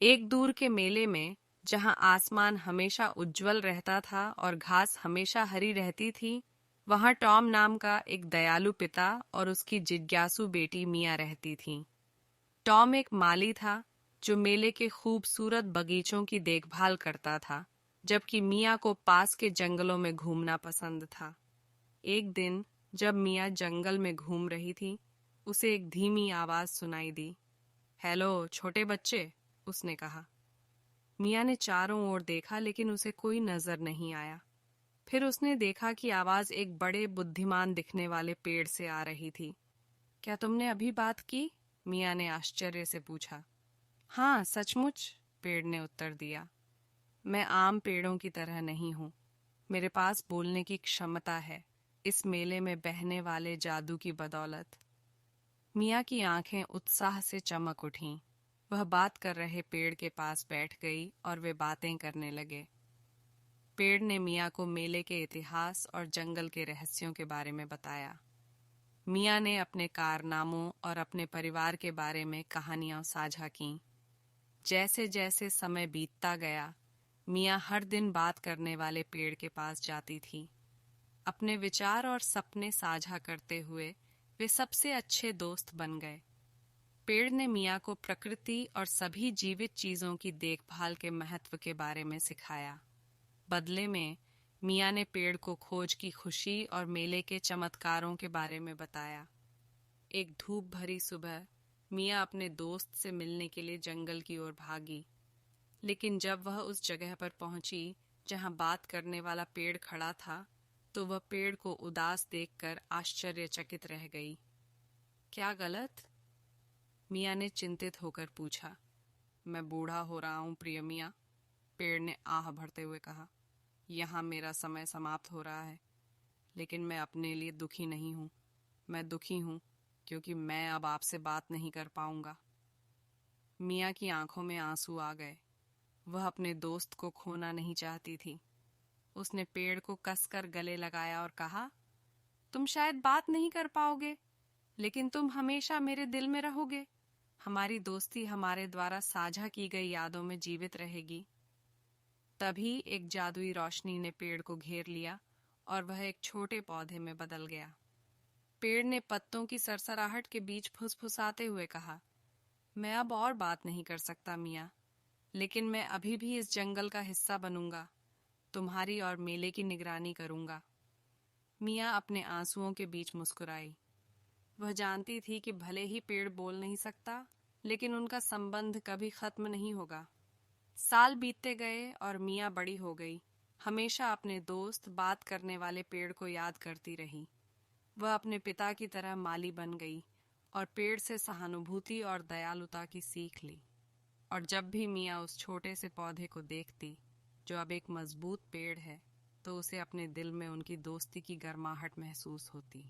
एक दूर के मेले में, जहां आसमान हमेशा उज्जवल रहता था और घास हमेशा हरी रहती थी, वहां टॉम नाम का एक दयालु पिता और उसकी जिज्ञासु बेटी मिया रहती थी। टॉम एक माली था जो मेले के खूबसूरत बगीचों की देखभाल करता था, जबकि मिया को पास के जंगलों में घूमना पसंद था। एक दिन जब मिया जंगल में घूम रही थी, उसे एक धीमी आवाज सुनाई दी। हेलो छोटे बच्चे, उसने कहा। मिया ने चारों ओर देखा, लेकिन उसे कोई नजर नहीं आया। फिर उसने देखा कि आवाज एक बड़े बुद्धिमान दिखने वाले पेड़ से आ रही थी। क्या तुमने अभी बात की? मिया ने आश्चर्य से पूछा। हाँ, सचमुच, पेड़ ने उत्तर दिया। मैं आम पेड़ों की तरह नहीं हूँ। मेरे पास बोलने की क्षमता है, इस मेले में बहने वाले जादू की बदौलत। मिया की आंखें उत्साह से चमक उठीं। वह बात कर रहे पेड़ के पास बैठ गई और वे बातें करने लगे। पेड़ ने मिया को मेले के इतिहास और जंगल के रहस्यों के बारे में बताया। मिया ने अपने कारनामों और अपने परिवार के बारे में कहानियां साझा कीं। जैसे जैसे समय बीतता गया, मिया हर दिन बात करने वाले पेड़ के पास जाती थी। अपने विचार और सपने साझा करते हुए वे सबसे अच्छे दोस्त बन गए। पेड़ ने मिया को प्रकृति और सभी जीवित चीजों की देखभाल के महत्व के बारे में सिखाया। बदले में मिया ने पेड़ को खोज की खुशी और मेले के चमत्कारों के बारे में बताया। एक धूप भरी सुबह मिया अपने दोस्त से मिलने के लिए जंगल की ओर भागी, लेकिन जब वह उस जगह पर पहुंची जहां बात करने वाला पेड़ खड़ा था, तो वह पेड़ को उदास देखकर आश्चर्यचकित रह गई। क्या गलत? मिया ने चिंतित होकर पूछा। मैं बूढ़ा हो रहा हूँ प्रिय मिया, पेड़ ने आह भरते हुए कहा। यहाँ मेरा समय समाप्त हो रहा है, लेकिन मैं अपने लिए दुखी नहीं हूँ। मैं दुखी हूँ क्योंकि मैं अब आपसे बात नहीं कर पाऊंगा। मिया की आंखों में आंसू आ गए। वह अपने दोस्त को खोना नहीं चाहती थी। उसने पेड़ को कसकर गले लगाया और कहा, तुम शायद बात नहीं कर पाओगे, लेकिन तुम हमेशा मेरे दिल में रहोगे। हमारी दोस्ती हमारे द्वारा साझा की गई यादों में जीवित रहेगी। तभी एक जादुई रोशनी ने पेड़ को घेर लिया और वह एक छोटे पौधे में बदल गया। पेड़ ने पत्तों की सरसराहट के बीच फुसफुसाते हुए कहा, मैं अब और बात नहीं कर सकता मिया, लेकिन मैं अभी भी इस जंगल का हिस्सा बनूंगा। तुम्हारी और मेले की निगरानी करूंगा। मिया अपने आंसुओं के बीच मुस्कुराई। वह जानती थी कि भले ही पेड़ बोल नहीं सकता, लेकिन उनका संबंध कभी खत्म नहीं होगा। साल बीतते गए और मिया बड़ी हो गई। हमेशा अपने दोस्त, बात करने वाले पेड़ को याद करती रही। वह अपने पिता की तरह माली बन गई और पेड़ से सहानुभूति और दयालुता की सीख ली। और जब भी मिया उस छोटे से पौधे को देखती, जो अब एक मजबूत पेड़ है, तो उसे अपने दिल में उनकी दोस्ती की गर्माहट महसूस होती।